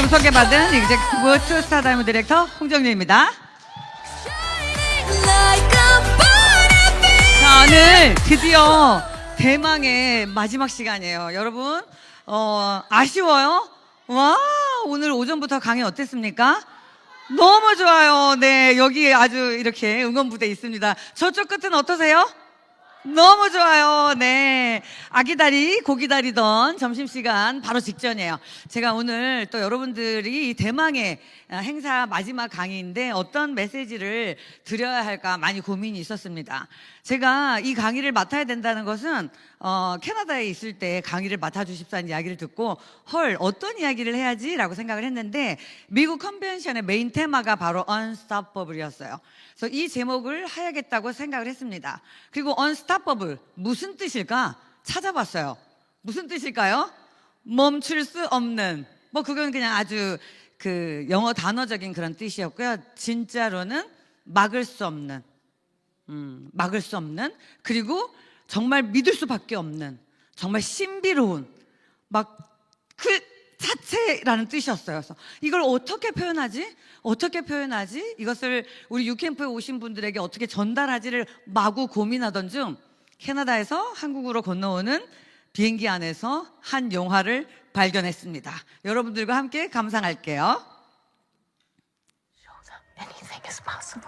오늘 소개받은 executive 투스타 다이브 디렉터 홍정유입니다. 자, 오늘 드디어 대망의 마지막 시간이에요. 여러분, 아쉬워요? 와, 오늘 오전부터 강의 어땠습니까? 너무 좋아요. 네, 여기 아주 이렇게 응원부대 있습니다. 저쪽 끝은 어떠세요? 너무 좋아요. 네. 아기다리, 고기다리던 점심시간 바로 직전이에요. 제가 오늘 또 여러분들이 이 대망의 행사 마지막 강의인데 어떤 메시지를 드려야 할까 많이 고민이 있었습니다. 제가 이 강의를 맡아야 된다는 것은 캐나다에 있을 때 강의를 맡아주십사는 이야기를 듣고 헐, 어떤 이야기를 해야지? 라고 생각을 했는데 미국 컨벤션의 메인 테마가 바로 Unstoppable이었어요. 그래서 이 제목을 해야겠다고 생각을 했습니다. 그리고 Unstoppable, 무슨 뜻일까? 찾아봤어요. 무슨 뜻일까요? 멈출 수 없는. 뭐 그건 그냥 아주 그 영어 단어적인 그런 뜻이었고요. 진짜로는 막을 수 없는. 막을 수 없는. 그리고 정말 믿을 수밖에 없는. 정말 신비로운. 막 그 자체라는 뜻이었어요. 그래서 이걸 어떻게 표현하지? 어떻게 표현하지? 이것을 우리 유캠프에 오신 분들에게 어떻게 전달하지를 마구 고민하던 중 캐나다에서 한국으로 건너오는 비행기 안에서 한 영화를 발견했습니다. 여러분들과 함께 감상할게요. Anything is possible.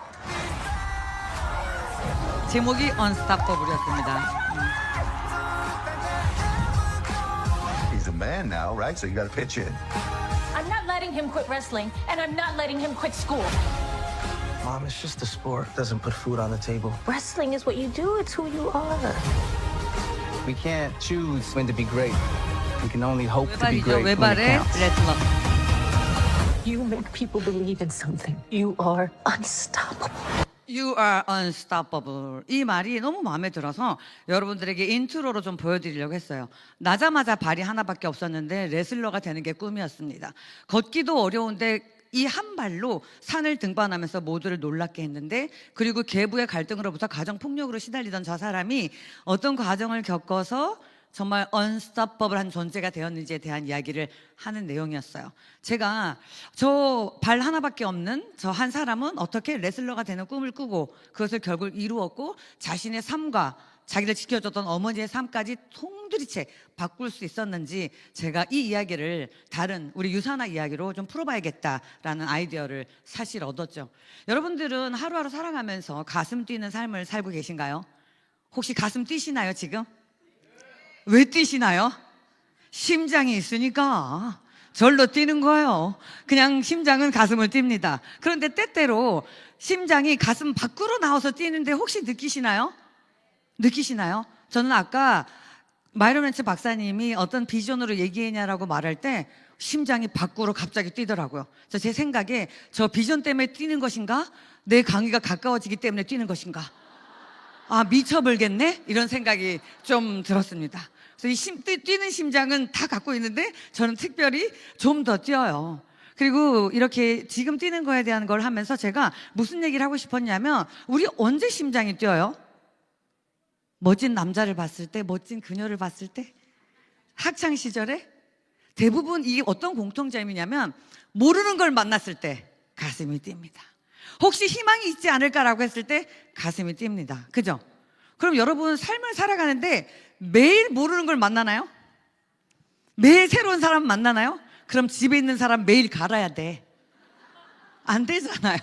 제목이 Unstoppable이었습니다. He's a man now, right? So you got to pitch in. I'm not letting him quit wrestling, and I'm not letting him quit school. Mom, it's just a sport. Doesn't put food on the table. Wrestling is what you do, it's who you are. We can't choose when to be great. We can only hope to be 외발이죠. great when it 외발의 counts. 레슬러. You make people believe in something. You are unstoppable. You are unstoppable. 이 말이 너무 마음에 들어서 여러분들에게 인트로로 좀 보여드리려고 했어요. 나자마자 발이 하나밖에 없었는데 레슬러가 되는 게 꿈이었습니다. 걷기도 어려운데 이 한 발로 산을 등반하면서 모두를 놀랍게 했는데, 그리고 계부의 갈등으로부터 가정폭력으로 시달리던 저 사람이 어떤 과정을 겪어서 정말 unstoppable한 존재가 되었는지에 대한 이야기를 하는 내용이었어요. 제가 저 발 하나밖에 없는 저 한 사람은 어떻게 레슬러가 되는 꿈을 꾸고 그것을 결국 이루었고 자신의 삶과 자기를 지켜줬던 어머니의 삶까지 통두리째 바꿀 수 있었는지 제가 이 이야기를 다른 우리 유산화 이야기로 좀 풀어봐야겠다라는 아이디어를 사실 얻었죠. 여러분들은 하루하루 살아가면서 가슴 뛰는 삶을 살고 계신가요? 혹시 가슴 뛰시나요 지금? 왜 뛰시나요? 심장이 있으니까 절로 뛰는 거예요. 그냥 심장은 가슴을 띱니다. 그런데 때때로 심장이 가슴 밖으로 나와서 뛰는데 혹시 느끼시나요? 느끼시나요? 저는 아까 마이런 렌츠 박사님이 어떤 비전으로 얘기했냐라고 말할 때 심장이 밖으로 갑자기 뛰더라고요. 그래서 제 생각에 저 비전 때문에 뛰는 것인가? 내 강의가 가까워지기 때문에 뛰는 것인가? 아, 미쳐버리겠네? 이런 생각이 좀 들었습니다. 그래서 뛰는 심장은 다 갖고 있는데 저는 특별히 좀 더 뛰어요. 그리고 이렇게 지금 뛰는 거에 대한 걸 하면서 제가 무슨 얘기를 하고 싶었냐면, 우리 언제 심장이 뛰어요? 멋진 남자를 봤을 때, 멋진 그녀를 봤을 때, 학창 시절에 대부분 이게 어떤 공통점이냐면 모르는 걸 만났을 때 가슴이 뜁니다. 혹시 희망이 있지 않을까라고 했을 때 가슴이 뜁니다. 그죠? 그럼 여러분 삶을 살아가는데 매일 모르는 걸 만나나요? 매일 새로운 사람 만나나요? 그럼 집에 있는 사람 매일 갈아야 돼. 안 되잖아요.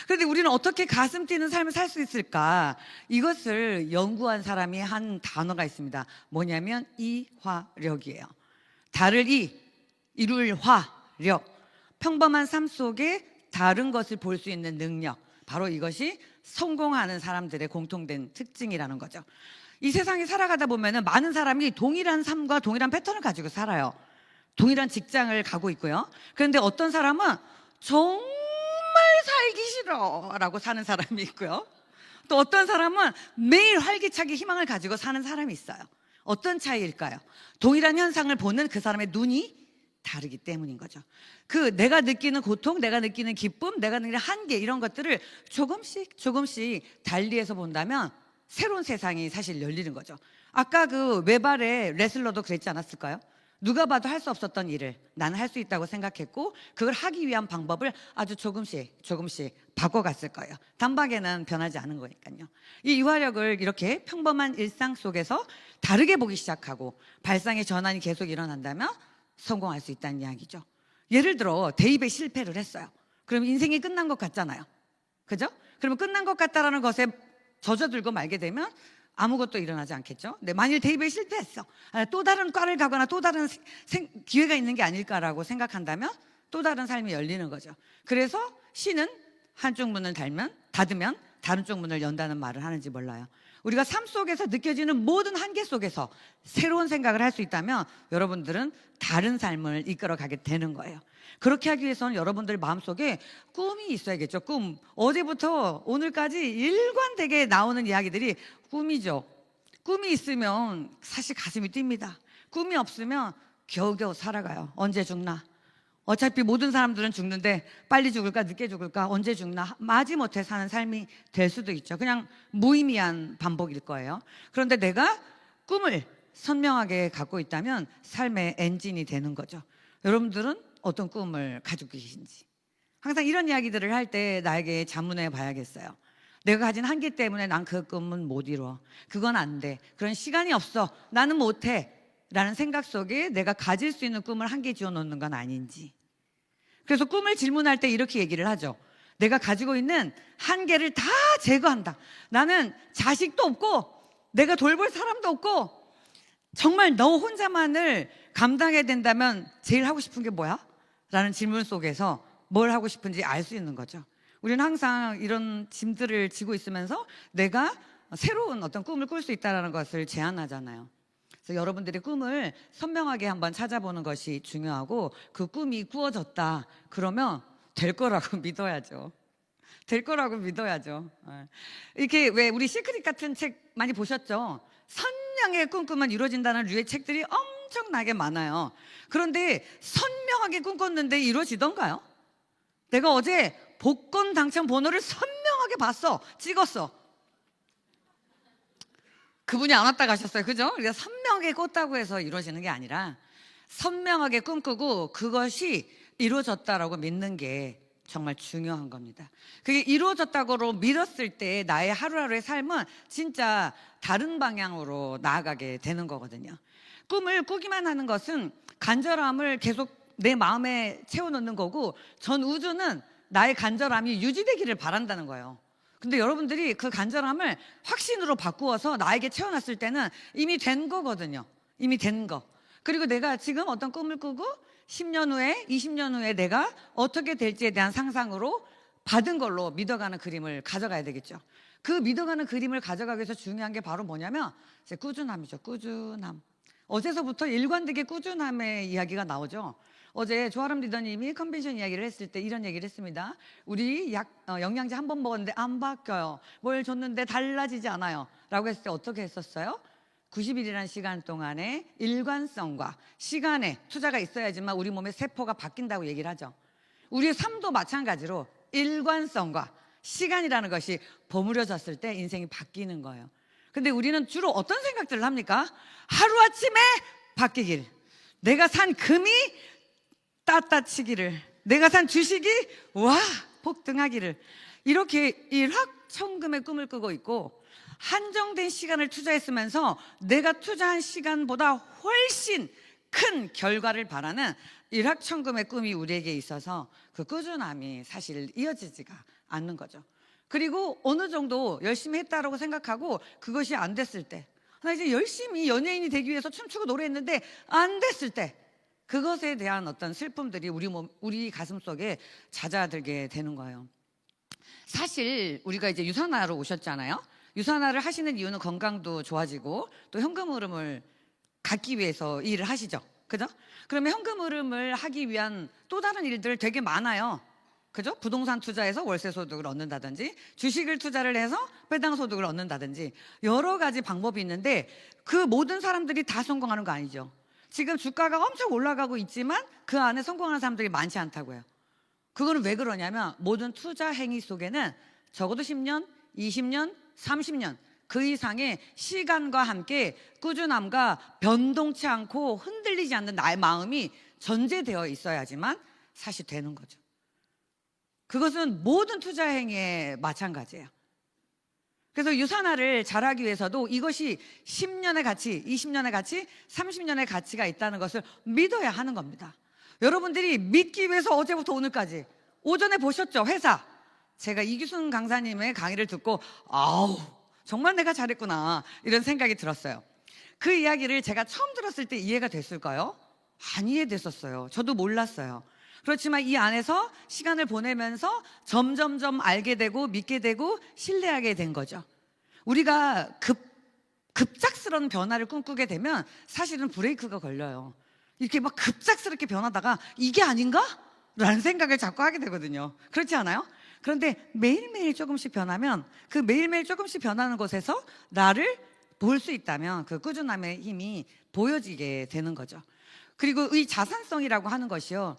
그런데 우리는 어떻게 가슴 뛰는 삶을 살 수 있을까? 이것을 연구한 사람이 한 단어가 있습니다. 뭐냐면 이화력이에요. 달을 이룰 화력. 평범한 삶 속에 다른 것을 볼 수 있는 능력. 바로 이것이 성공하는 사람들의 공통된 특징이라는 거죠. 이 세상에 살아가다 보면은 많은 사람이 동일한 삶과 동일한 패턴을 가지고 살아요. 동일한 직장을 가고 있고요. 그런데 어떤 사람은 정말 살기 싫어라고 사는 사람이 있고요. 또 어떤 사람은 매일 활기차게 희망을 가지고 사는 사람이 있어요. 어떤 차이일까요? 동일한 현상을 보는 그 사람의 눈이 다르기 때문인 거죠. 그 내가 느끼는 고통, 내가 느끼는 기쁨, 내가 느끼는 한계, 이런 것들을 조금씩 달리해서 본다면 새로운 세상이 사실 열리는 거죠. 아까 그 외발의 레슬러도 그랬지 않았을까요? 누가 봐도 할 수 없었던 일을 나는 할 수 있다고 생각했고 그걸 하기 위한 방법을 아주 조금씩 바꿔갔을 거예요. 단박에는 변하지 않은 거니까요. 이 유화력을 이렇게 평범한 일상 속에서 다르게 보기 시작하고 발상의 전환이 계속 일어난다면 성공할 수 있다는 이야기죠. 예를 들어 대입에 실패를 했어요. 그럼 인생이 끝난 것 같잖아요. 그죠? 그러면 끝난 것 같다라는 것에 젖어들고 말게 되면 아무것도 일어나지 않겠죠. 근데 만일 대입에 실패했어, 또 다른 과를 가거나 또 다른 기회가 있는 게 아닐까라고 생각한다면 또 다른 삶이 열리는 거죠. 그래서 시는 한쪽 문을 닫으면 다른 쪽 문을 연다는 말을 하는지 몰라요. 우리가 삶 속에서 느껴지는 모든 한계 속에서 새로운 생각을 할 수 있다면 여러분들은 다른 삶을 이끌어가게 되는 거예요. 그렇게 하기 위해서는 여러분들 마음속에 꿈이 있어야겠죠. 꿈. 어제부터 오늘까지 일관되게 나오는 이야기들이 꿈이죠. 꿈이 있으면 사실 가슴이 뜁니다. 꿈이 없으면 겨우겨우 살아가요. 언제 죽나? 어차피 모든 사람들은 죽는데 빨리 죽을까 늦게 죽을까 언제 죽나 마지못해 사는 삶이 될 수도 있죠. 그냥 무의미한 반복일 거예요. 그런데 내가 꿈을 선명하게 갖고 있다면 삶의 엔진이 되는 거죠. 여러분들은 어떤 꿈을 가지고 계신지 항상 이런 이야기들을 할 때 나에게 자문해 봐야겠어요. 내가 가진 한계 때문에 난 그 꿈은 못 이루어. 그건 안 돼. 그런 시간이 없어. 나는 못해. 라는 생각 속에 내가 가질 수 있는 꿈을 한개 지어 놓는 건 아닌지. 그래서 꿈을 질문할 때 이렇게 얘기를 하죠. 내가 가지고 있는 한계를 다 제거한다. 나는 자식도 없고 내가 돌볼 사람도 없고 정말 너 혼자만을 감당해야 된다면 제일 하고 싶은 게 뭐야? 라는 질문 속에서 뭘 하고 싶은지 알 수 있는 거죠. 우리는 항상 이런 짐들을 지고 있으면서 내가 새로운 어떤 꿈을 꿀 수 있다는 것을 제안하잖아요. 그래서 여러분들의 꿈을 선명하게 한번 찾아보는 것이 중요하고 그 꿈이 꾸어졌다 그러면 될 거라고 믿어야죠. 될 거라고 믿어야죠. 이렇게 왜 우리 시크릿 같은 책 많이 보셨죠? 선명하게 꿈꾸면 이루어진다는 류의 책들이 엄청나게 많아요. 그런데 선명하게 꿈꿨는데 이루어지던가요? 내가 어제 복권 당첨 번호를 선명하게 봤어. 찍었어. 그분이 안 왔다 가셨어요. 그죠? 우리가 선명하게 꿨다고 해서 이루어지는 게 아니라 선명하게 꿈꾸고 그것이 이루어졌다라고 믿는 게 정말 중요한 겁니다. 그게 이루어졌다고 믿었을 때 나의 하루하루의 삶은 진짜 다른 방향으로 나아가게 되는 거거든요. 꿈을 꾸기만 하는 것은 간절함을 계속 내 마음에 채워놓는 거고 전 우주는 나의 간절함이 유지되기를 바란다는 거예요. 근데 여러분들이 그 간절함을 확신으로 바꾸어서 나에게 채워놨을 때는 이미 된 거거든요. 이미 된 거. 그리고 내가 지금 어떤 꿈을 꾸고 10년 후에 20년 후에 내가 어떻게 될지에 대한 상상으로 받은 걸로 믿어가는 그림을 가져가야 되겠죠. 그 믿어가는 그림을 가져가기 위해서 중요한 게 바로 뭐냐면 이제 꾸준함이죠. 꾸준함. 어제서부터 일관되게 꾸준함의 이야기가 나오죠. 어제 조아람 리더님이 컨벤션 이야기를 했을 때 이런 얘기를 했습니다. 우리 영양제 한 번 먹었는데 안 바뀌어요. 뭘 줬는데 달라지지 않아요. 라고 했을 때 어떻게 했었어요? 90일이라는 시간 동안에 일관성과 시간에 투자가 있어야지만 우리 몸의 세포가 바뀐다고 얘기를 하죠. 우리의 삶도 마찬가지로 일관성과 시간이라는 것이 버무려졌을 때 인생이 바뀌는 거예요. 근데 우리는 주로 어떤 생각들을 합니까? 하루아침에 바뀌길. 내가 산 금이 따따치기를, 내가 산 주식이 와 폭등하기를, 이렇게 일확천금의 꿈을 꾸고 있고 한정된 시간을 투자했으면서 내가 투자한 시간보다 훨씬 큰 결과를 바라는 일확천금의 꿈이 우리에게 있어서 그 꾸준함이 사실 이어지지가 않는 거죠. 그리고 어느 정도 열심히 했다라고 생각하고 그것이 안 됐을 때, 나 이제 열심히 연예인이 되기 위해서 춤추고 노래했는데 안 됐을 때 그것에 대한 어떤 슬픔들이 우리 가슴 속에 잦아들게 되는 거예요. 사실 우리가 이제 유산화로 오셨잖아요. 유산화를 하시는 이유는 건강도 좋아지고 또 현금 흐름을 갖기 위해서 일을 하시죠. 그죠? 그러면 현금 흐름을 하기 위한 또 다른 일들 되게 많아요. 그죠? 부동산 투자해서 월세 소득을 얻는다든지 주식을 투자를 해서 배당 소득을 얻는다든지 여러 가지 방법이 있는데 그 모든 사람들이 다 성공하는 거 아니죠. 지금 주가가 엄청 올라가고 있지만 그 안에 성공하는 사람들이 많지 않다고요. 그거는 왜 그러냐면 모든 투자 행위 속에는 적어도 10년, 20년, 30년 그 이상의 시간과 함께 꾸준함과 변동치 않고 흔들리지 않는 나의 마음이 전제되어 있어야지만 사실 되는 거죠. 그것은 모든 투자 행위에 마찬가지예요. 그래서 유산화를 잘하기 위해서도 이것이 10년의 가치, 20년의 가치, 30년의 가치가 있다는 것을 믿어야 하는 겁니다. 여러분들이 믿기 위해서 어제부터 오늘까지 오전에 보셨죠? 회사. 제가 이규순 강사님의 강의를 듣고 아우 정말 내가 잘했구나 이런 생각이 들었어요. 그 이야기를 제가 처음 들었을 때 이해가 됐을까요? 안 이해됐었어요. 저도 몰랐어요. 그렇지만 이 안에서 시간을 보내면서 점점점 알게 되고 믿게 되고 신뢰하게 된 거죠. 우리가 급작스러운 변화를 꿈꾸게 되면 사실은 브레이크가 걸려요. 이렇게 막 급작스럽게 변하다가 이게 아닌가? 라는 생각을 자꾸 하게 되거든요. 그렇지 않아요? 그런데 매일매일 조금씩 변하면 그 매일매일 조금씩 변하는 곳에서 나를 볼 수 있다면 그 꾸준함의 힘이 보여지게 되는 거죠. 그리고 이 자산성이라고 하는 것이요.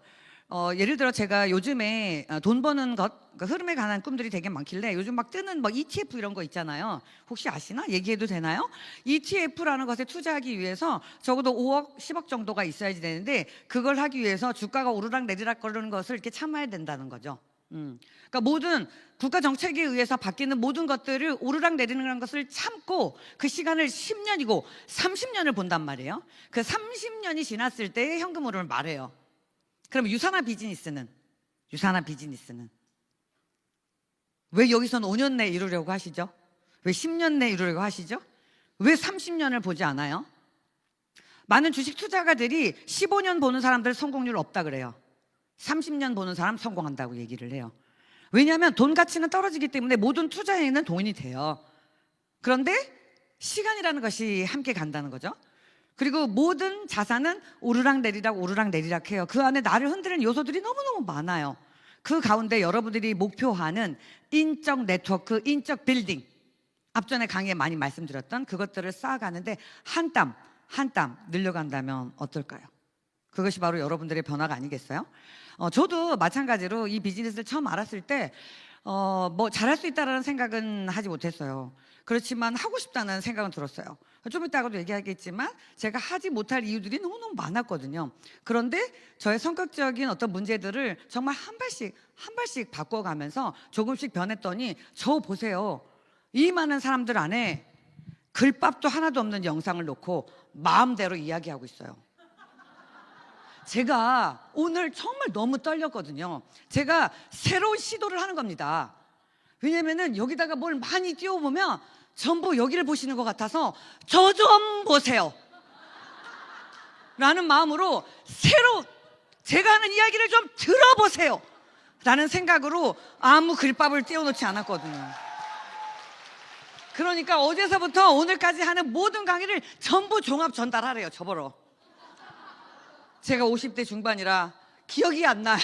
예를 들어 제가 요즘에 돈 버는 것, 그 흐름에 관한 꿈들이 되게 많길래 요즘 막 뜨는 뭐 ETF 이런 거 있잖아요. 혹시 아시나? 얘기해도 되나요? ETF라는 것에 투자하기 위해서 적어도 5억, 10억 정도가 있어야지 되는데 그걸 하기 위해서 주가가 오르락 내리락 거리는 것을 이렇게 참아야 된다는 거죠. 그러니까 모든 국가 정책에 의해서 바뀌는 모든 것들을 오르락 내리는 것을 참고 그 시간을 10년이고 30년을 본단 말이에요. 그 30년이 지났을 때의 현금 흐름을 말해요. 그럼 유산화 비즈니스는 왜 여기서는 5년 내에 이루려고 하시죠? 왜 10년 내에 이루려고 하시죠? 왜 30년을 보지 않아요? 많은 주식 투자가들이 15년 보는 사람들 성공률 없다 그래요. 30년 보는 사람 성공한다고 얘기를 해요. 왜냐하면 돈 가치는 떨어지기 때문에 모든 투자에는 돈이 돼요. 그런데 시간이라는 것이 함께 간다는 거죠. 그리고 모든 자산은 오르락 내리락 해요. 그 안에 나를 흔드는 요소들이 너무너무 많아요. 그 가운데 여러분들이 목표하는 인적 네트워크, 인적 빌딩, 앞전에 강의에 많이 말씀드렸던 그것들을 쌓아가는데 한 땀 한 땀 늘려간다면 어떨까요? 그것이 바로 여러분들의 변화가 아니겠어요? 저도 마찬가지로 이 비즈니스를 처음 알았을 때 뭐 잘할 수 있다라는 생각은 하지 못했어요. 그렇지만 하고 싶다는 생각은 들었어요. 좀 이따가도 얘기하겠지만 제가 하지 못할 이유들이 너무너무 많았거든요. 그런데 저의 성격적인 어떤 문제들을 정말 한 발씩 바꿔가면서 조금씩 변했더니 저 보세요. 이 많은 사람들 안에 글밥도 하나도 없는 영상을 놓고 마음대로 이야기하고 있어요. 제가 오늘 정말 너무 떨렸거든요. 제가 새로운 시도를 하는 겁니다. 왜냐면은 여기다가 뭘 많이 띄워보면 전부 여기를 보시는 것 같아서 저 좀 보세요 라는 마음으로 새로 제가 하는 이야기를 좀 들어보세요 라는 생각으로 아무 글밥을 띄워놓지 않았거든요. 그러니까 어제서부터 오늘까지 하는 모든 강의를 전부 종합 전달하래요. 저보러. 제가 50대 중반이라 기억이 안 나요.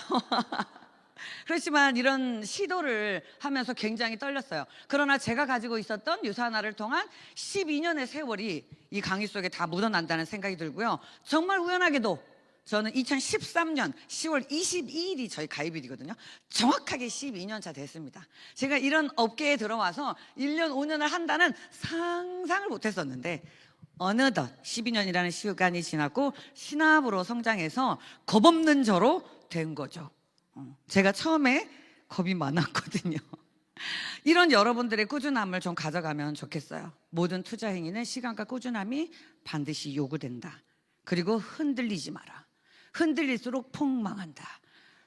그렇지만 이런 시도를 하면서 굉장히 떨렸어요. 그러나 제가 가지고 있었던 유산화를 통한 12년의 세월이 이 강의 속에 다 묻어난다는 생각이 들고요. 정말 우연하게도 저는 2013년 10월 22일이 저희 가입일이거든요. 정확하게 12년 차 됐습니다. 제가 이런 업계에 들어와서 1년 5년을 한다는 상상을 못했었는데 어느덧 12년이라는 시간이 지났고 신압으로 성장해서 겁없는 저로 된 거죠. 제가 처음에 겁이 많았거든요. 이런 여러분들의 꾸준함을 좀 가져가면 좋겠어요. 모든 투자 행위는 시간과 꾸준함이 반드시 요구된다. 그리고 흔들리지 마라. 흔들릴수록 폭망한다.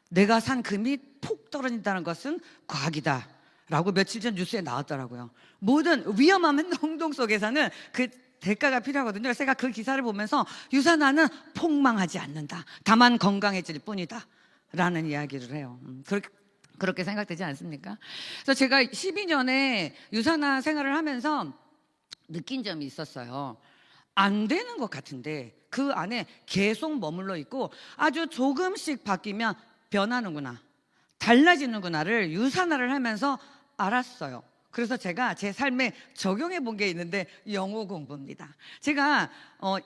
내가 산 금이 폭 떨어진다는 것은 과학이다 라고 며칠 전 뉴스에 나왔더라고요. 모든 위험한 행동 속에서는 그 대가가 필요하거든요. 그래서 제가 그 기사를 보면서 유산화는 폭망하지 않는다. 다만 건강해질 뿐이다 라는 이야기를 해요. 그렇게 생각되지 않습니까? 그래서 제가 12년에 유산화 생활을 하면서 느낀 점이 있었어요. 안 되는 것 같은데 그 안에 계속 머물러 있고 아주 조금씩 바뀌면 변하는구나, 달라지는구나를 유산화를 하면서 알았어요. 그래서 제가 제 삶에 적용해 본 게 있는데 영어 공부입니다. 제가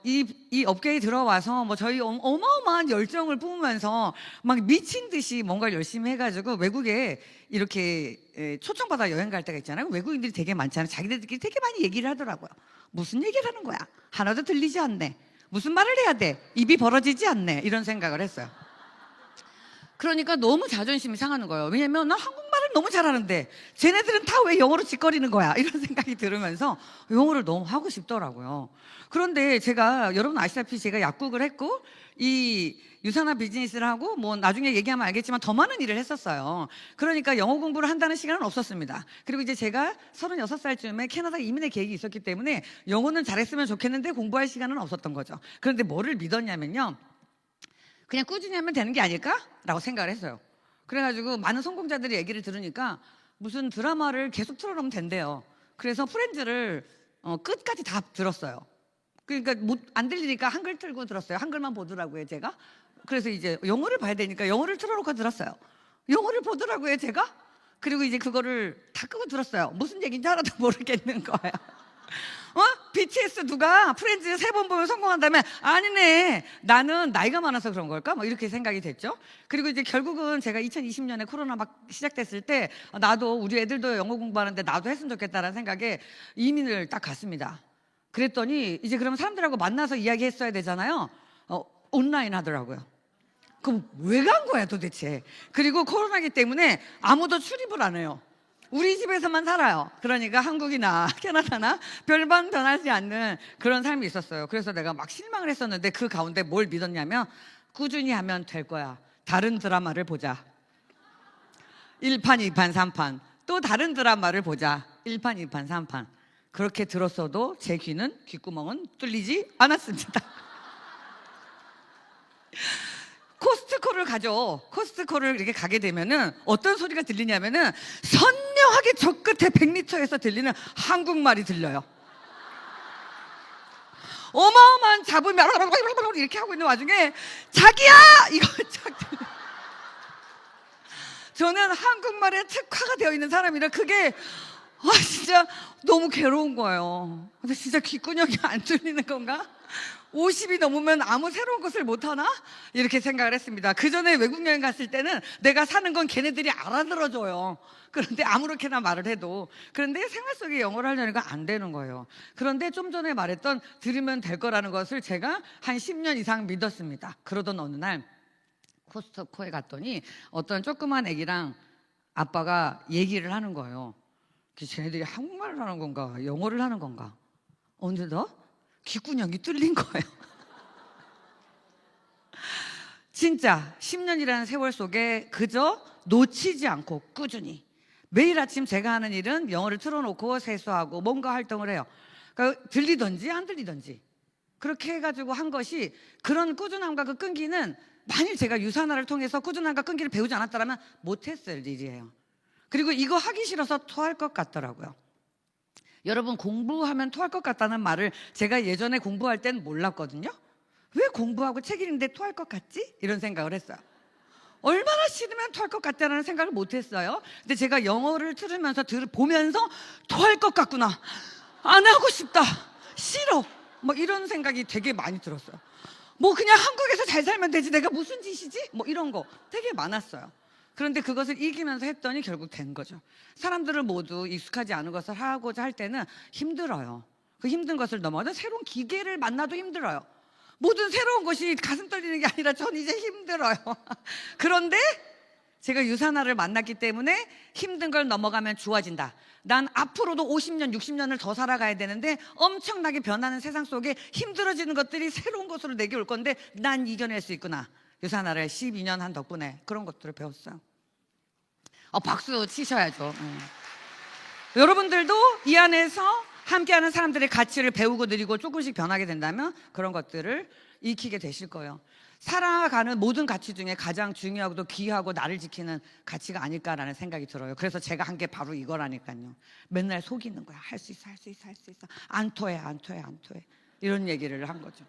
이 업계에 들어와서 뭐 저희 어마어마한 열정을 뿜으면서 막 미친 듯이 뭔가를 열심히 해가지고 외국에 이렇게 초청받아 여행 갈 때가 있잖아요. 외국인들이 되게 많잖아요. 자기들끼리 되게 많이 얘기를 하더라고요. 무슨 얘기를 하는 거야? 하나도 들리지 않네. 무슨 말을 해야 돼? 입이 벌어지지 않네. 이런 생각을 했어요. 그러니까 너무 자존심이 상하는 거예요. 왜냐면 나 한국말을 너무 잘하는데 쟤네들은 다 왜 영어로 짓거리는 거야? 이런 생각이 들으면서 영어를 너무 하고 싶더라고요. 그런데 제가 여러분 아시다시피 제가 약국을 했고 이 유산화 비즈니스를 하고 뭐 나중에 얘기하면 알겠지만 더 많은 일을 했었어요. 그러니까 영어 공부를 한다는 시간은 없었습니다. 그리고 이제 제가 36살쯤에 캐나다 이민의 계획이 있었기 때문에 영어는 잘했으면 좋겠는데 공부할 시간은 없었던 거죠. 그런데 뭐를 믿었냐면요. 그냥 꾸준히 하면 되는 게 아닐까라고 생각을 했어요. 그래가지고 많은 성공자들의 얘기를 들으니까 무슨 드라마를 계속 틀어놓으면 된대요. 그래서 프렌즈를 끝까지 다 들었어요. 그러니까 안 들리니까 한글 틀고 들었어요. 한글만 보더라고요, 제가. 그래서 이제 영어를 봐야 되니까 영어를 틀어놓고 들었어요. 영어를 보더라고요, 제가. 그리고 이제 그거를 다 끄고 들었어요. 무슨 얘기인지 하나도 모르겠는 거예요. BTS 누가 프렌즈 3번 보면 성공한다면 아니네. 나는 나이가 많아서 그런 걸까? 뭐 이렇게 생각이 됐죠. 그리고 이제 결국은 제가 2020년에 코로나 막 시작됐을 때 나도 우리 애들도 영어 공부하는데 나도 했으면 좋겠다라는 생각에 이민을 딱 갔습니다. 그랬더니 이제 그러면 사람들하고 만나서 이야기했어야 되잖아요. 온라인 하더라고요. 그럼 왜 간 거야 도대체? 그리고 코로나기 때문에 아무도 출입을 안 해요. 우리 집에서만 살아요. 그러니까 한국이나 캐나다나 별반 변하지 않는 그런 삶이 있었어요. 그래서 내가 막 실망을 했었는데 그 가운데 뭘 믿었냐면 꾸준히 하면 될 거야. 다른 드라마를 보자. 1판, 2판, 3판. 또 다른 드라마를 보자. 1판, 2판, 3판. 그렇게 들었어도 제 귓구멍은 뚫리지 않았습니다. 코스트코를 가죠. 코스트코를 이렇게 가게 되면은 어떤 소리가 들리냐면은 선명하게 저 끝에 100m에서 들리는 한국말이 들려요. 어마어마한 잡음이 이렇게 하고 있는 와중에 자기야! 이거 쫙 들려. 저는 한국말에 특화가 되어 있는 사람이라 그게 진짜 너무 괴로운 거예요. 근데 진짜 귓구녕이 안 뚫리는 건가? 50이 넘으면 아무 새로운 것을 못하나? 이렇게 생각을 했습니다. 그 전에 외국 여행 갔을 때는 내가 사는 건 걔네들이 알아들어줘요. 그런데 아무렇게나 말을 해도. 그런데 생활 속에 영어를 하려니까 안 되는 거예요. 그런데 좀 전에 말했던 들으면 될 거라는 것을 제가 한 10년 이상 믿었습니다. 그러던 어느 날 코스트코에 갔더니 어떤 조그만 애기랑 아빠가 얘기를 하는 거예요. 쟤네들이 한국말을 하는 건가 영어를 하는 건가. 어느덧 귓구녕이 뚫린 거예요. 진짜 10년이라는 세월 속에 그저 놓치지 않고 꾸준히 매일 아침 제가 하는 일은 영어를 틀어놓고 세수하고 뭔가 활동을 해요. 그러니까 들리든지 안 들리든지 그렇게 해가지고 한 것이 그런 꾸준함과 그 끈기는 만일 제가 유산화를 통해서 꾸준함과 끈기를 배우지 않았다면 못했을 일이에요. 그리고 이거 하기 싫어서 토할 것 같더라고요. 여러분 공부하면 토할 것 같다는 말을 제가 예전에 공부할 땐 몰랐거든요. 왜 공부하고 책 읽는데 토할 것 같지? 이런 생각을 했어요. 얼마나 싫으면 토할 것 같다는 생각을 못했어요. 근데 제가 영어를 들으면서 보면서 토할 것 같구나. 안 하고 싶다. 싫어. 뭐 이런 생각이 되게 많이 들었어요. 뭐 그냥 한국에서 잘 살면 되지 내가 무슨 짓이지? 뭐 이런 거 되게 많았어요. 그런데 그것을 이기면서 했더니 결국 된 거죠. 사람들은 모두 익숙하지 않은 것을 하고자 할 때는 힘들어요. 그 힘든 것을 넘어서 새로운 기계를 만나도 힘들어요. 모든 새로운 것이 가슴 떨리는 게 아니라 전 이제 힘들어요. 그런데 제가 유산화를 만났기 때문에 힘든 걸 넘어가면 좋아진다. 난 앞으로도 50년, 60년을 더 살아가야 되는데 엄청나게 변하는 세상 속에 힘들어지는 것들이 새로운 것으로 내게 올 건데 난 이겨낼 수 있구나. 유산화를 12년 한 덕분에 그런 것들을 배웠어요. 박수 치셔야죠. 여러분들도 이 안에서 함께하는 사람들의 가치를 배우고 느리고 조금씩 변하게 된다면 그런 것들을 익히게 되실 거예요. 살아가는 모든 가치 중에 가장 중요하고도 귀하고 나를 지키는 가치가 아닐까라는 생각이 들어요. 그래서 제가 한 게 바로 이거라니까요. 맨날 속이는 거야. 할 수 있어, 할 수 있어, 할 수 있어. 안 토해, 안 토해, 안 토해. 이런 얘기를 한 거죠.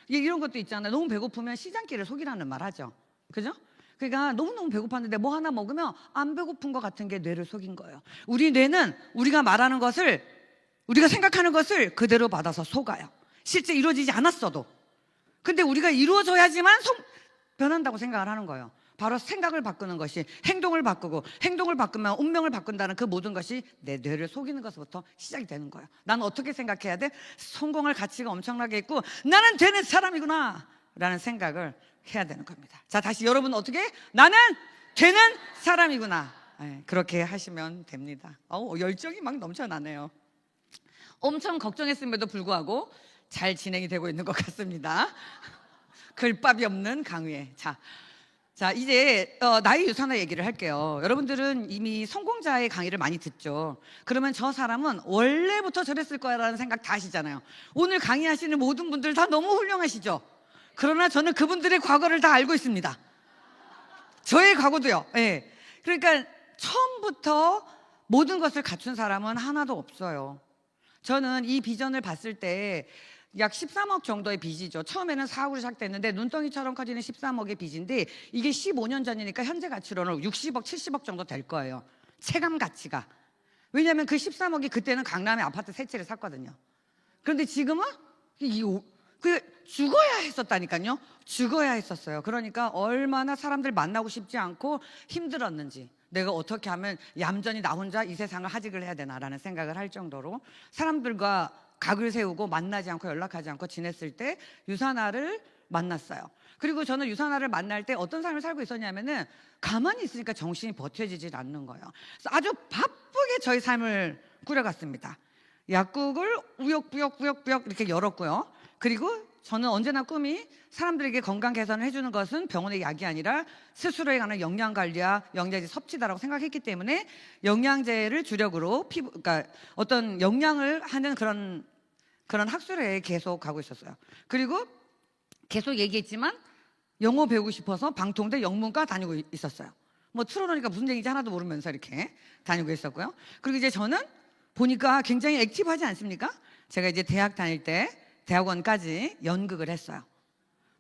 이런 것도 있잖아요. 너무 배고프면 시장길을 속이라는 말 하죠. 그죠? 그러니까 너무너무 배고팠는데 뭐 하나 먹으면 안 배고픈 것 같은 게 뇌를 속인 거예요. 우리 뇌는 우리가 말하는 것을, 우리가 생각하는 것을 그대로 받아서 속아요. 실제 이루어지지 않았어도. 근데 우리가 이루어져야지만 변한다고 생각을 하는 거예요. 바로 생각을 바꾸는 것이 행동을 바꾸고, 행동을 바꾸면 운명을 바꾼다는 그 모든 것이 내 뇌를 속이는 것부터 시작이 되는 거예요. 나는 어떻게 생각해야 돼? 성공할 가치가 엄청나게 있고 나는 되는 사람이구나 라는 생각을 해야 되는 겁니다. 자, 다시 여러분 어떻게? 나는 되는 사람이구나. 그렇게 하시면 됩니다. 열정이 막 넘쳐나네요. 엄청 걱정했음에도 불구하고 잘 진행이 되고 있는 것 같습니다. 글밥이 없는 강의에. 자, 이제 나의 유산화 얘기를 할게요. 여러분들은 이미 성공자의 강의를 많이 듣죠. 그러면 저 사람은 원래부터 저랬을 거라는 생각 다 하시잖아요. 오늘 강의하시는 모든 분들 다 너무 훌륭하시죠. 그러나 저는 그분들의 과거를 다 알고 있습니다. 저의 과거도요. 예. 그러니까 처음부터 모든 것을 갖춘 사람은 하나도 없어요. 저는 이 비전을 봤을 때 약 13억 정도의 빚이죠. 처음에는 4억으로 시작됐는데 눈덩이처럼 커지는 13억의 빚인데 이게 15년 전이니까 현재 가치로는 60억, 70억 정도 될 거예요. 체감 가치가. 왜냐하면 그 13억이 그때는 강남에 아파트 세 채를 샀거든요. 그런데 지금은 죽어야 했었다니까요. 죽어야 했었어요. 그러니까 얼마나 사람들 만나고 싶지 않고 힘들었는지, 내가 어떻게 하면 얌전히 나 혼자 이 세상을 하직을 해야 되나라는 생각을 할 정도로 사람들과 각을 세우고 만나지 않고 연락하지 않고 지냈을 때 유산화를 만났어요. 그리고 저는 유산화를 만날 때 어떤 삶을 살고 있었냐면은 가만히 있으니까 정신이 버텨지질 않는 거예요. 그래서 아주 바쁘게 저희 삶을 꾸려갔습니다. 약국을 우역부역 이렇게 열었고요. 그리고 저는 언제나 꿈이 사람들에게 건강 개선을 해주는 것은 병원의 약이 아니라 스스로에 관한 영양 관리와 영양제 섭취다라고 생각했기 때문에 영양제를 주력으로 그러니까 어떤 영양을 하는 그런 학술에 계속 가고 있었어요. 그리고 계속 얘기했지만 영어 배우고 싶어서 방통대 영문과 다니고 있었어요. 뭐 틀어놓으니까 무슨 얘기인지 하나도 모르면서 이렇게 다니고 있었고요. 그리고 이제 저는 보니까 굉장히 액티브하지 않습니까? 제가 이제 대학 다닐 때 대학원까지 연극을 했어요.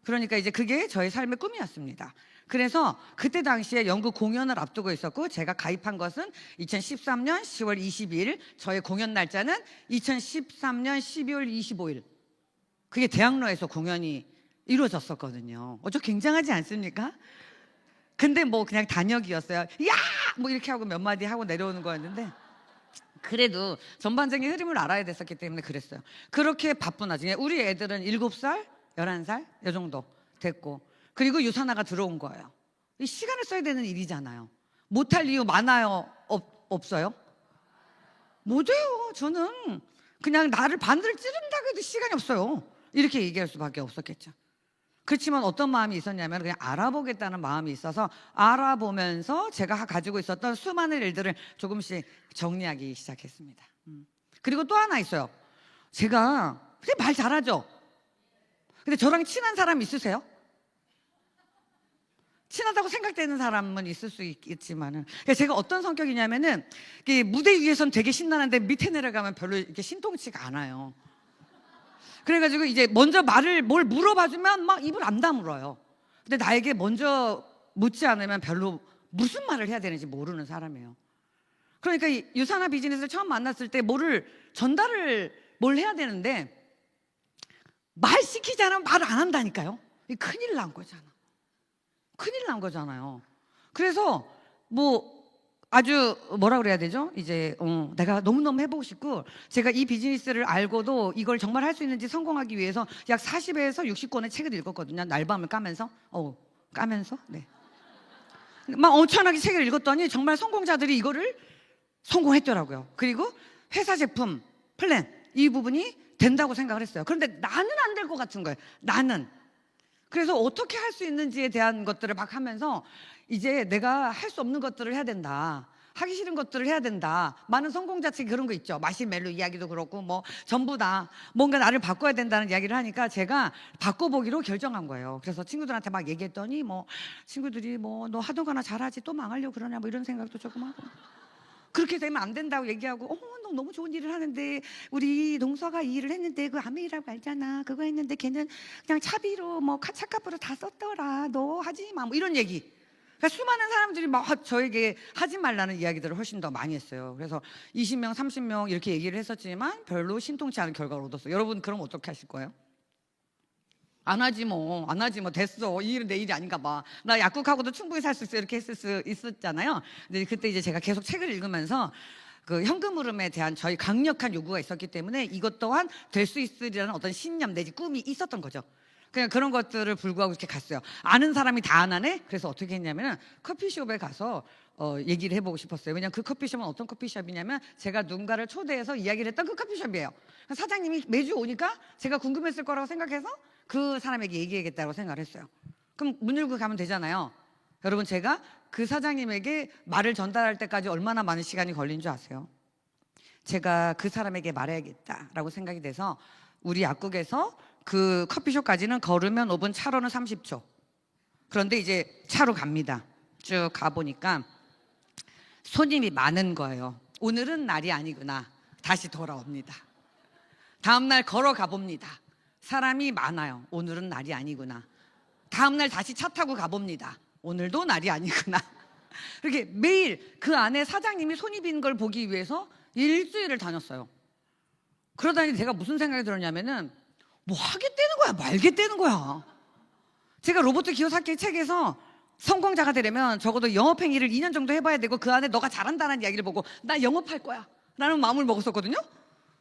그러니까 이제 그게 저의 삶의 꿈이었습니다. 그래서 그때 당시에 연극 공연을 앞두고 있었고 제가 가입한 것은 2013년 10월 22일, 저의 공연 날짜는 2013년 12월 25일. 그게 대학로에서 공연이 이루어졌었거든요. 좀 굉장하지 않습니까? 근데 뭐 그냥 단역이었어요. 야! 뭐 이렇게 하고 몇 마디 하고 내려오는 거였는데 그래도 전반적인 흐름을 알아야 됐었기 때문에 그랬어요. 그렇게 바쁜 와중에 우리 애들은 7살, 11살 이 정도 됐고, 그리고 유산화가 들어온 거예요. 이 시간을 써야 되는 일이잖아요. 못할 이유 많아요? 없어요? 못해요. 저는 그냥 나를 바늘을 찌른다고 해도 시간이 없어요. 이렇게 얘기할 수밖에 없었겠죠. 그렇지만 어떤 마음이 있었냐면 그냥 알아보겠다는 마음이 있어서 알아보면서 제가 가지고 있었던 수많은 일들을 조금씩 정리하기 시작했습니다. 그리고 또 하나 있어요. 제가 말 잘하죠? 근데 저랑 친한 사람 있으세요? 친하다고 생각되는 사람은 있을 수 있겠지만은 제가 어떤 성격이냐면은 무대 위에선 되게 신나는데 밑에 내려가면 별로 이렇게 신통치가 않아요. 그래가지고 이제 먼저 뭘 물어봐주면 막 입을 안 다물어요. 근데 나에게 먼저 묻지 않으면 별로 무슨 말을 해야 되는지 모르는 사람이에요. 그러니까 이 유산화 비즈니스를 처음 만났을 때 뭘 해야 되는데 말 시키지 않으면 말을 안 한다니까요. 큰일 난 거잖아. 큰일 난 거잖아요. 그래서 뭐 아주 뭐라 그래야 되죠? 이제 내가 너무너무 해보고 싶고, 제가 이 비즈니스를 알고도 이걸 정말 할 수 있는지 성공하기 위해서 약 40에서 60권의 책을 읽었거든요. 날밤을 까면서. 네. 막 엄청나게 책을 읽었더니 정말 성공자들이 이거를 성공했더라고요. 그리고 회사 제품, 플랜 이 부분이 된다고 생각을 했어요. 그런데 나는 안 될 것 같은 거예요. 나는. 그래서 어떻게 할 수 있는지에 대한 것들을 막 하면서 이제 내가 할 수 없는 것들을 해야 된다. 하기 싫은 것들을 해야 된다. 많은 성공자 측이 그런 거 있죠. 마시멜로 이야기도 그렇고 뭐 전부 다 뭔가 나를 바꿔야 된다는 이야기를 하니까 제가 바꿔보기로 결정한 거예요. 그래서 친구들한테 막 얘기했더니 뭐 친구들이 뭐 너 하던 거나 잘하지 또 망하려고 그러냐 뭐 이런 생각도 조금 하고, 그렇게 되면 안 된다고 얘기하고, 너 너무 좋은 일을 하는데 우리 동서가 이 일을 했는데 그 아메이라고 알잖아. 그거 했는데 걔는 그냥 차비로 뭐 차값으로 다 썼더라. 너 하지 마. 뭐 이런 얘기. 그러니까 수많은 사람들이 막 저에게 하지 말라는 이야기들을 훨씬 더 많이 했어요. 그래서 20명, 30명 이렇게 얘기를 했었지만 별로 신통치 않은 결과를 얻었어요. 여러분 그럼 어떻게 하실 거예요? 안 하지 뭐, 안 하지 뭐, 됐어. 이 일은 내 일이 아닌가 봐. 나 약국하고도 충분히 살 수 있어. 이렇게 했을 수 있었잖아요. 근데 그때 이제 제가 계속 책을 읽으면서 그 현금 흐름에 대한 저희 강력한 요구가 있었기 때문에 이것 또한 될 수 있으리라는 어떤 신념 내지 꿈이 있었던 거죠. 그냥 그런 것들을 불구하고 이렇게 갔어요. 아는 사람이 다 안 하네? 그래서 어떻게 했냐면은 커피숍에 가서 얘기를 해보고 싶었어요. 왜냐면 그 커피숍은 어떤 커피숍이냐면 제가 누군가를 초대해서 이야기를 했던 그 커피숍이에요. 사장님이 매주 오니까 제가 궁금했을 거라고 생각해서 그 사람에게 얘기해야겠다고 생각을 했어요. 그럼 문 열고 가면 되잖아요. 여러분 제가 그 사장님에게 말을 전달할 때까지 얼마나 많은 시간이 걸린 줄 아세요? 제가 그 사람에게 말해야겠다라고 생각이 돼서 우리 약국에서 그 커피숍까지는 걸으면 5분, 차로는 30초. 그런데 이제 차로 갑니다. 쭉 가보니까 손님이 많은 거예요. 오늘은 날이 아니구나. 다시 돌아옵니다. 다음날 걸어가 봅니다. 사람이 많아요. 오늘은 날이 아니구나. 다음날 다시 차 타고 가봅니다. 오늘도 날이 아니구나. 이렇게 매일 그 안에 사장님이 손이 빈 걸 보기 위해서 일주일을 다녔어요. 그러다니 제가 무슨 생각이 들었냐면은 뭐 하겠다는 거야 말겠다는 거야. 제가 로봇 기요사키 책에서 성공자가 되려면 적어도 영업행위를 2년 정도 해봐야 되고 그 안에 너가 잘한다는 이야기를 보고 나 영업할 거야 라는 마음을 먹었었거든요.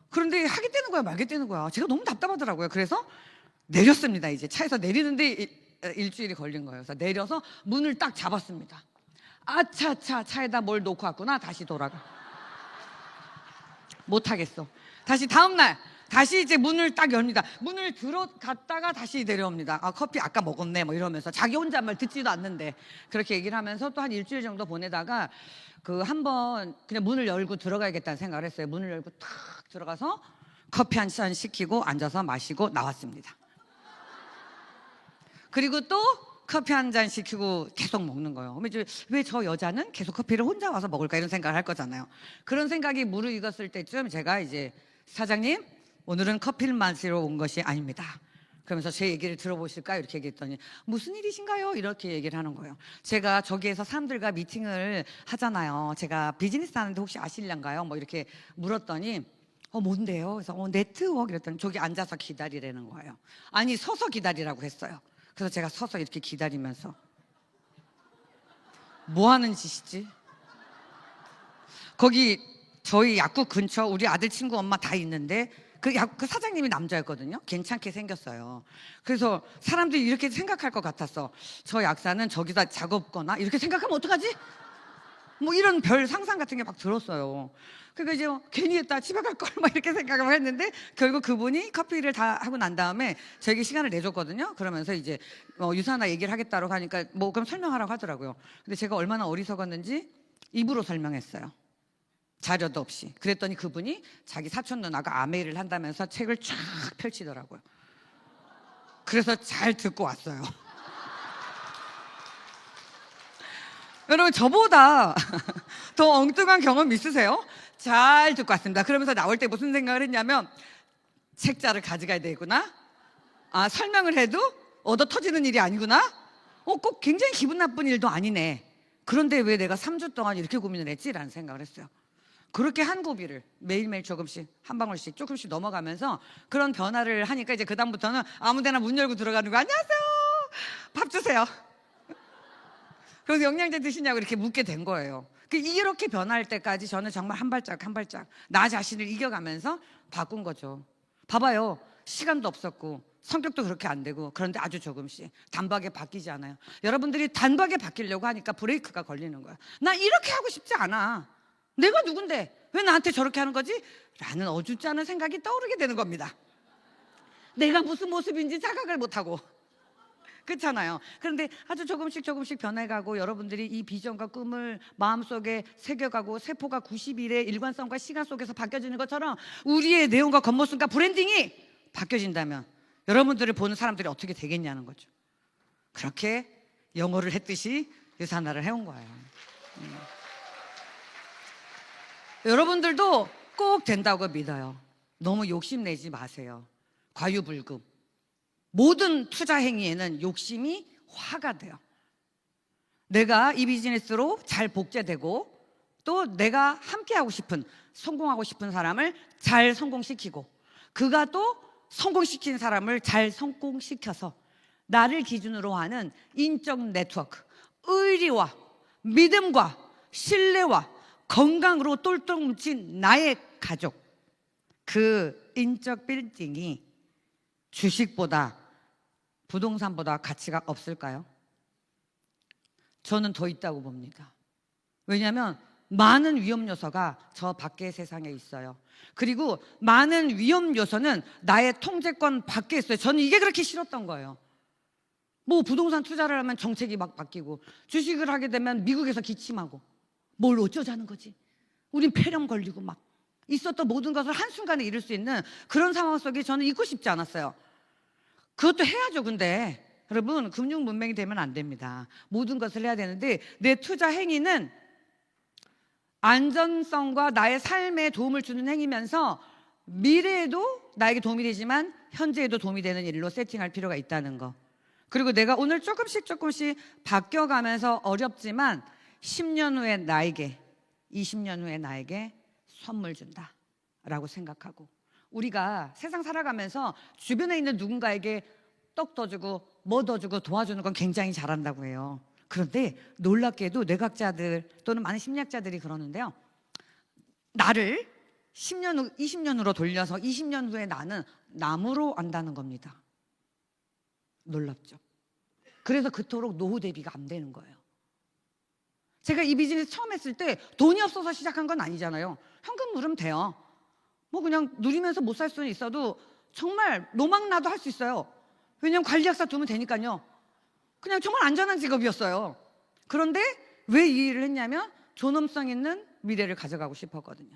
그런데 하겠다는 거야 말겠다는 거야. 제가 너무 답답하더라고요. 그래서 내렸습니다. 이제 차에서 내리는데 일주일이 걸린 거예요. 그래서 내려서 문을 딱 잡았습니다. 아차차 차에다 뭘 놓고 왔구나. 다시 돌아가. 못하겠어. 다시 다음날 다시 이제 문을 딱 엽니다. 문을 들어갔다가 다시 내려옵니다. 아 커피 아까 먹었네 뭐 이러면서 자기 혼잣말 듣지도 않는데 그렇게 얘기를 하면서 또 한 일주일 정도 보내다가 그 한번 그냥 문을 열고 들어가야겠다는 생각을 했어요. 문을 열고 탁 들어가서 커피 한 잔 시키고 앉아서 마시고 나왔습니다. 그리고 또 커피 한 잔 시키고 계속 먹는 거예요. 왜 저 여자는 계속 커피를 혼자 와서 먹을까 이런 생각을 할 거잖아요. 그런 생각이 무르익었을 때쯤 제가 이제 사장님 오늘은 커피를 마시러 온 것이 아닙니다. 그러면서 제 얘기를 들어보실까 이렇게 얘기했더니 무슨 일이신가요? 이렇게 얘기를 하는 거예요. 제가 저기에서 사람들과 미팅을 하잖아요. 제가 비즈니스 하는데 혹시 아실란가요? 뭐 이렇게 물었더니 뭔데요? 그래서 네트워크 이랬더니 저기 앉아서 기다리라는 거예요. 아니 서서 기다리라고 했어요. 그래서 제가 서서 이렇게 기다리면서 뭐 하는 짓이지? 거기 저희 약국 근처 우리 아들 친구 엄마 다 있는데 그 사장님이 남자였거든요. 괜찮게 생겼어요. 그래서 사람들이 이렇게 생각할 것 같았어. 저 약사는 저기다 작업거나 이렇게 생각하면 어떡하지? 뭐 이런 별 상상 같은 게 막 들었어요. 그러니까 이제 괜히 했다 집에 갈 걸 막 이렇게 생각을 했는데 결국 그분이 커피를 다 하고 난 다음에 저에게 시간을 내줬거든요. 그러면서 이제 유산화 얘기를 하겠다고 하니까 뭐 그럼 설명하라고 하더라고요. 근데 제가 얼마나 어리석었는지 입으로 설명했어요. 자료도 없이. 그랬더니 그분이 자기 사촌 누나가 아메이를 한다면서 책을 쫙 펼치더라고요. 그래서 잘 듣고 왔어요. 여러분 저보다 더 엉뚱한 경험 있으세요? 잘 듣고 왔습니다. 그러면서 나올 때 무슨 생각을 했냐면 책자를 가져가야 되구나. 설명을 해도 얻어 터지는 일이 아니구나. 꼭 굉장히 기분 나쁜 일도 아니네. 그런데 왜 내가 3주 동안 이렇게 고민을 했지라는 생각을 했어요. 그렇게 한 고비를 매일매일 조금씩 한 방울씩 조금씩 넘어가면서 그런 변화를 하니까 이제 그다음부터는 아무데나 문 열고 들어가는 거 안녕하세요 밥 주세요. 그래서 영양제 드시냐고 이렇게 묻게 된 거예요. 이렇게 변할 때까지 저는 정말 한 발짝 한 발짝 나 자신을 이겨가면서 바꾼 거죠. 봐봐요. 시간도 없었고 성격도 그렇게 안 되고 그런데 아주 조금씩 단박에 바뀌지 않아요. 여러분들이 단박에 바뀌려고 하니까 브레이크가 걸리는 거야. 나 이렇게 하고 싶지 않아. 내가 누군데 왜 나한테 저렇게 하는 거지? 라는 어줍지 않은 생각이 떠오르게 되는 겁니다. 내가 무슨 모습인지 자각을 못하고 그렇잖아요. 그런데 아주 조금씩 변해가고 여러분들이 이 비전과 꿈을 마음속에 새겨가고 세포가 90일의 일관성과 시간 속에서 바뀌어지는 것처럼 우리의 내용과 겉모습과 브랜딩이 바뀌어진다면 여러분들을 보는 사람들이 어떻게 되겠냐는 거죠. 그렇게 영어를 했듯이 유산화를 해온 거예요. 여러분들도 꼭 된다고 믿어요. 너무 욕심내지 마세요. 과유불급. 모든 투자 행위에는 욕심이 화가 돼요. 내가 이 비즈니스로 잘 복제되고 또 내가 함께하고 싶은, 성공하고 싶은 사람을 잘 성공시키고 그가 또 성공시킨 사람을 잘 성공시켜서 나를 기준으로 하는 인적 네트워크, 의리와 믿음과 신뢰와 건강으로 똘똘 뭉친 나의 가족, 그 인적 빌딩이 주식보다 부동산보다 가치가 없을까요? 저는 더 있다고 봅니다. 왜냐하면 많은 위험 요소가 저 밖의 세상에 있어요. 그리고 많은 위험 요소는 나의 통제권 밖에 있어요. 저는 이게 그렇게 싫었던 거예요. 뭐 부동산 투자를 하면 정책이 막 바뀌고 주식을 하게 되면 미국에서 기침하고 뭘 어쩌자는 거지. 우린 폐렴 걸리고 막 있었던 모든 것을 한순간에 잃을 수 있는 그런 상황 속에 저는 있고 싶지 않았어요. 그것도 해야죠. 근데 여러분, 금융 문맹이 되면 안 됩니다. 모든 것을 해야 되는데 내 투자 행위는 안전성과 나의 삶에 도움을 주는 행위면서 미래에도 나에게 도움이 되지만 현재에도 도움이 되는 일로 세팅할 필요가 있다는 거. 그리고 내가 오늘 조금씩 바뀌어가면서 어렵지만 10년 후에 나에게, 20년 후에 나에게 선물 준다 라고 생각하고, 우리가 세상 살아가면서 주변에 있는 누군가에게 떡 더 주고 뭐 더 주고 도와주는 건 굉장히 잘한다고 해요. 그런데 놀랍게도 뇌과학자들 또는 많은 심리학자들이 그러는데요, 나를 10년 후, 20년 후로 돌려서 20년 후에 나는 나무로 안다는 겁니다. 놀랍죠? 그래서 그토록 노후 대비가 안 되는 거예요. 제가 이 비즈니스 처음 했을 때 돈이 없어서 시작한 건 아니잖아요. 현금 누르면 돼요. 뭐 그냥 누리면서 못 살 수는 있어도 정말 로망나도 할 수 있어요. 왜냐면 관리학사 두면 되니까요. 그냥 정말 안전한 직업이었어요. 그런데 왜 이 일을 했냐면 존엄성 있는 미래를 가져가고 싶었거든요.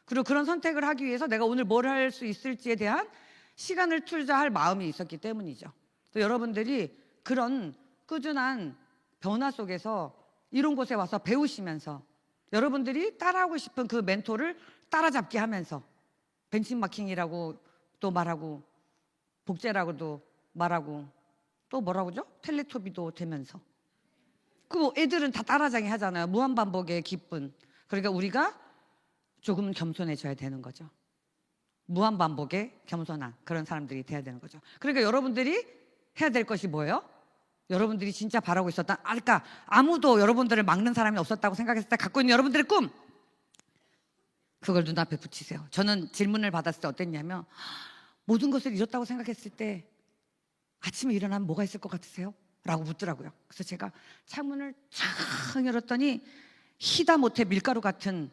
그리고 그런 선택을 하기 위해서 내가 오늘 뭘 할 수 있을지에 대한 시간을 투자할 마음이 있었기 때문이죠. 또 여러분들이 그런 꾸준한 변화 속에서 이런 곳에 와서 배우시면서 여러분들이 따라하고 싶은 그 멘토를 따라잡게 하면서 벤치마킹이라고 또 말하고 복제라고도 말하고 또 뭐라고죠? 텔레토비도 되면서 그 애들은 다 따라장이 하잖아요. 무한반복의 기쁨. 그러니까 우리가 조금 겸손해져야 되는 거죠. 무한반복의 겸손한 그런 사람들이 돼야 되는 거죠. 그러니까 여러분들이 해야 될 것이 뭐예요? 여러분들이 진짜 바라고 있었던, 그러니까 아무도 여러분들을 막는 사람이 없었다고 생각했을 때 갖고 있는 여러분들의 꿈, 그걸 눈앞에 붙이세요. 저는 질문을 받았을 때 어땠냐면, 모든 것을 잃었다고 생각했을 때 아침에 일어나면 뭐가 있을 것 같으세요? 라고 묻더라고요. 그래서 제가 창문을 쫙 열었더니 희다못해 밀가루 같은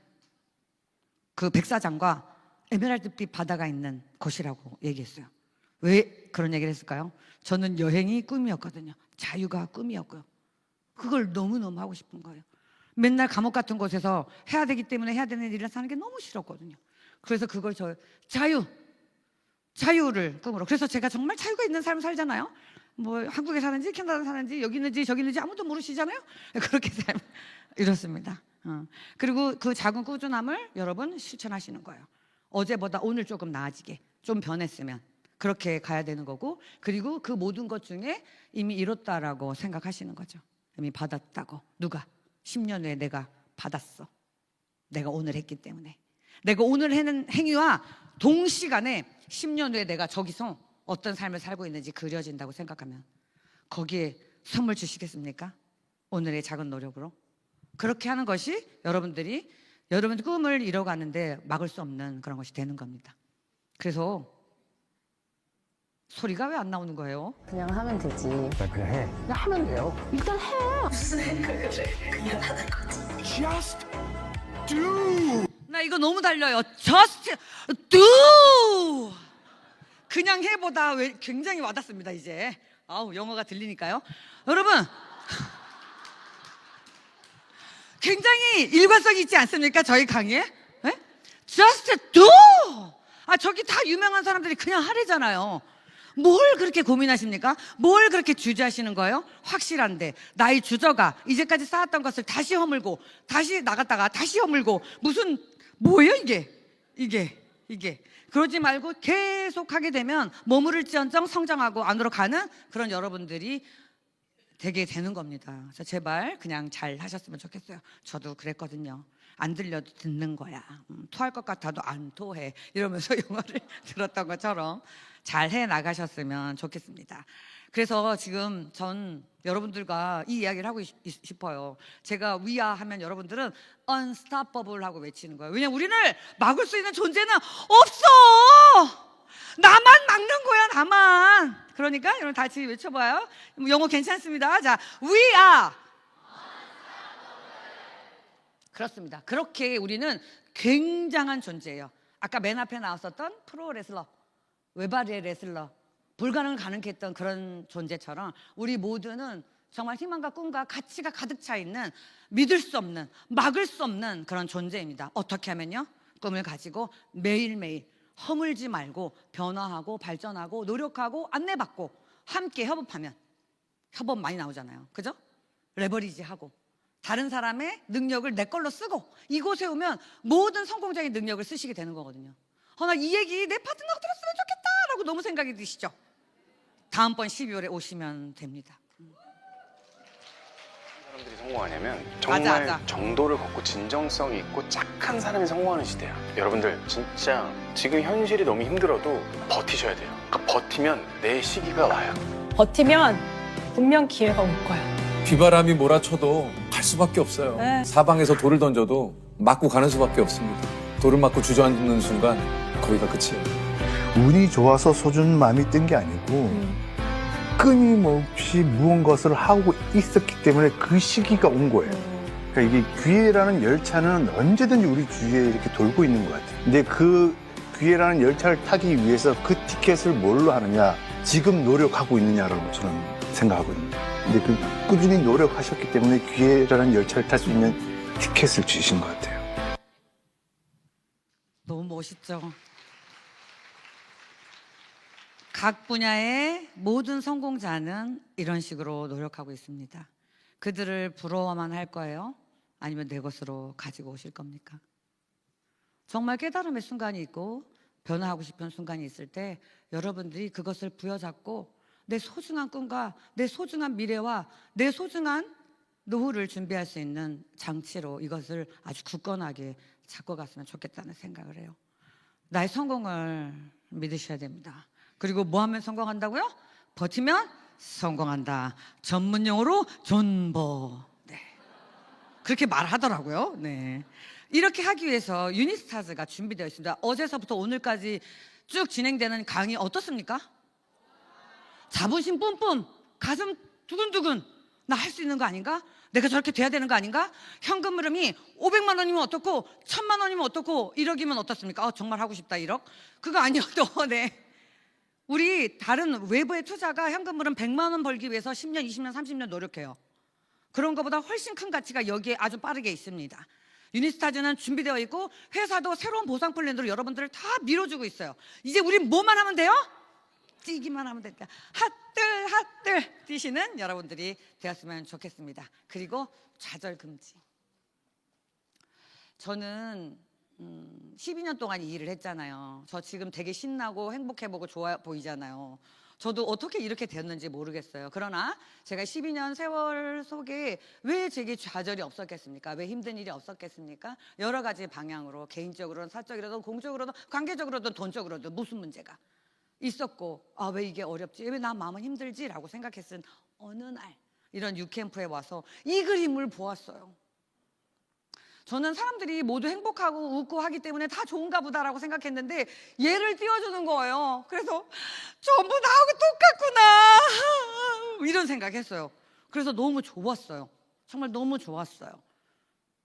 그 백사장과 에메랄드빛 바다가 있는 곳이라고 얘기했어요. 왜 그런 얘기를 했을까요? 저는 여행이 꿈이었거든요. 자유가 꿈이었고요. 그걸 너무너무 하고 싶은 거예요. 맨날 감옥 같은 곳에서 해야 되기 때문에 해야 되는 일을 사는 게 너무 싫었거든요. 그래서 그걸 자유를 꿈으로. 그래서 제가 정말 자유가 있는 삶을 살잖아요. 뭐 한국에 사는지 캐나다 사는지 여기 있는지 저기 있는지 아무도 모르시잖아요. 그렇게 삶을 이렇습니다. 그리고 그 작은 꾸준함을 여러분 실천하시는 거예요. 어제보다 오늘 조금 나아지게, 좀 변했으면 그렇게 가야 되는 거고, 그리고 그 모든 것 중에 이미 이뤘다라고 생각하시는 거죠. 이미 받았다고. 누가? 10년 후에 내가 받았어. 내가 오늘 했기 때문에. 내가 오늘 하는 행위와 동시간에 10년 후에 내가 저기서 어떤 삶을 살고 있는지 그려진다고 생각하면 거기에 선물 주시겠습니까? 오늘의 작은 노력으로. 그렇게 하는 것이 여러분들 꿈을 이뤄가는데 막을 수 없는 그런 것이 되는 겁니다. 그래서 소리가 왜 안 나오는 거예요? 그냥 하면 되지. 나 그냥 해. 그냥 하면 돼요. 일단 해. Just do. 나 이거 너무 달려요. Just do. 그냥 해보다 굉장히 와닿습니다. 이제 영어가 들리니까요. 여러분, 굉장히 일관성이 있지 않습니까? 저희 강의에? 네? Just do. 저기 다 유명한 사람들이 그냥 하래잖아요. 뭘 그렇게 고민하십니까? 뭘 그렇게 주저하시는 거예요? 확실한데 나의 주저가 이제까지 쌓았던 것을 다시 허물고 다시 나갔다가 다시 허물고 뭐예요 이게 그러지 말고 계속 하게 되면 머무를지언정 성장하고 안으로 가는 그런 여러분들이 되게 되는 겁니다. 그래서 제발 그냥 잘 하셨으면 좋겠어요. 저도 그랬거든요. 안 들려도 듣는 거야. 토할 것 같아도 안 토해. 이러면서 영어를 들었던 것처럼 잘 해 나가셨으면 좋겠습니다. 그래서 지금 전 여러분들과 이 이야기를 하고 싶어요. 제가 위아 하면 여러분들은 unstoppable 하고 외치는 거예요. 왜냐면 우리를 막을 수 있는 존재는 없어. 나만 막는 거야, 나만. 그러니까 여러분 같이 외쳐봐요. 영어 괜찮습니다. 자, we are. 그렇습니다. 그렇게 우리는 굉장한 존재예요. 아까 맨 앞에 나왔었던 프로 레슬러, 외발의 레슬러, 불가능을 가능케 했던 그런 존재처럼 우리 모두는 정말 희망과 꿈과 가치가 가득 차 있는, 믿을 수 없는, 막을 수 없는 그런 존재입니다. 어떻게 하면요? 꿈을 가지고 매일매일 허물지 말고 변화하고 발전하고 노력하고 안내받고 함께 협업하면, 협업 많이 나오잖아요. 그죠? 레버리지하고 다른 사람의 능력을 내 걸로 쓰고 이곳에 오면 모든 성공적인 능력을 쓰시게 되는 거거든요. 나 이 얘기 내 파트너가 들었으면 좋겠다라고 너무 생각이 드시죠? 다음번 12월에 오시면 됩니다. 사람들이 성공하냐면 정말 맞아. 정도를 걷고 진정성이 있고 착한 사람이 성공하는 시대야. 여러분들 진짜 지금 현실이 너무 힘들어도 버티셔야 돼요. 그러니까 버티면 내 시기가 와요. 버티면 분명 기회가 올 거야. 비바람이 몰아쳐도 갈 수밖에 없어요. 네. 사방에서 돌을 던져도 맞고 가는 수밖에 없습니다. 돌을 맞고 주저앉는 순간 거기가 끝이에요. 운이 좋아서 소준 마음이 뜬 게 아니고 끊임없이 무언가를 하고 있었기 때문에 그 시기가 온 거예요. 그러니까 이게 기회라는 열차는 언제든지 우리 주위에 이렇게 돌고 있는 것 같아요. 근데 그 기회라는 열차를 타기 위해서 그 티켓을 뭘로 하느냐, 지금 노력하고 있느냐라고 저는 생각하거든요. 근데 그 꾸준히 노력하셨기 때문에 기회라는 열차를 탈 수 있는 티켓을 주신 것 같아요. 너무 멋있죠? 각 분야의 모든 성공자는 이런 식으로 노력하고 있습니다. 그들을 부러워만 할 거예요? 아니면 내 것으로 가지고 오실 겁니까? 정말 깨달음의 순간이 있고 변화하고 싶은 순간이 있을 때 여러분들이 그것을 부여잡고 내 소중한 꿈과 내 소중한 미래와 내 소중한 노후를 준비할 수 있는 장치로 이것을 아주 굳건하게 잡고 갔으면 좋겠다는 생각을 해요. 나의 성공을 믿으셔야 됩니다. 그리고 뭐 하면 성공한다고요? 버티면 성공한다. 전문용어로 존버. 네. 그렇게 말하더라고요. 네. 이렇게 하기 위해서 유니스타즈가 준비되어 있습니다. 어제서부터 오늘까지 쭉 진행되는 강의 어떻습니까? 자부심 뿜뿜, 가슴 두근두근. 나 할 수 있는 거 아닌가? 내가 저렇게 돼야 되는 거 아닌가? 현금 흐름이 500만 원이면 어떻고 1000만 원이면 어떻고 1억이면 어떻습니까? 정말 하고 싶다 1억? 그거 아니어도 네. 우리 다른 외부의 투자가 현금 흐름 100만 원 벌기 위해서 10년, 20년, 30년 노력해요. 그런 것보다 훨씬 큰 가치가 여기에 아주 빠르게 있습니다. 유니스타즈는 준비되어 있고 회사도 새로운 보상 플랜으로 여러분들을 다 밀어주고 있어요. 이제 우리 뭐만 하면 돼요? 뛰기만 하면 됩니다. 핫들 뛰시는 여러분들이 되었으면 좋겠습니다. 그리고 좌절 금지. 저는 12년 동안 이 일을 했잖아요. 저 지금 되게 신나고 행복해보고 좋아 보이잖아요. 저도 어떻게 이렇게 되었는지 모르겠어요. 그러나 제가 12년 세월 속에 왜 제게 좌절이 없었겠습니까? 왜 힘든 일이 없었겠습니까? 여러 가지 방향으로 개인적으로든 사적으로든 공적으로든 관계적으로든 돈적으로든 무슨 문제가 있었고, 왜 이게 어렵지? 왜 나 마음은 힘들지? 라고 생각했은 어느 날 이런 유캠프에 와서 이 그림을 보았어요. 저는 사람들이 모두 행복하고 웃고 하기 때문에 다 좋은가 보다라고 생각했는데 얘를 띄워주는 거예요. 그래서 전부 나하고 똑같구나 이런 생각했어요. 그래서 너무 좋았어요. 정말 너무 좋았어요.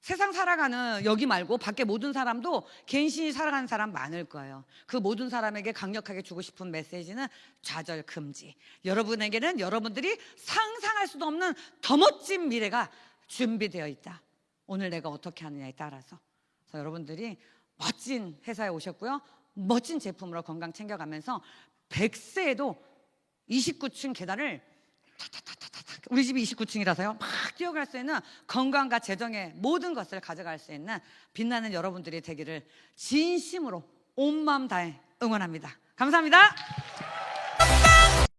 세상 살아가는 여기 말고 밖에 모든 사람도 갠신히 살아가는 사람 많을 거예요. 그 모든 사람에게 강력하게 주고 싶은 메시지는 좌절 금지. 여러분에게는 여러분들이 상상할 수도 없는 더 멋진 미래가 준비되어 있다. 오늘 내가 어떻게 하느냐에 따라서. 그래서 여러분들이 멋진 회사에 오셨고요. 멋진 제품으로 건강 챙겨가면서 100세에도 29층 계단을 우리 집이 29층이라서요. 막 뛰어갈 수 있는 건강과 재정의 모든 것을 가져갈 수 있는 빛나는 여러분들이 되기를 진심으로 온 마음 다해 응원합니다. 감사합니다.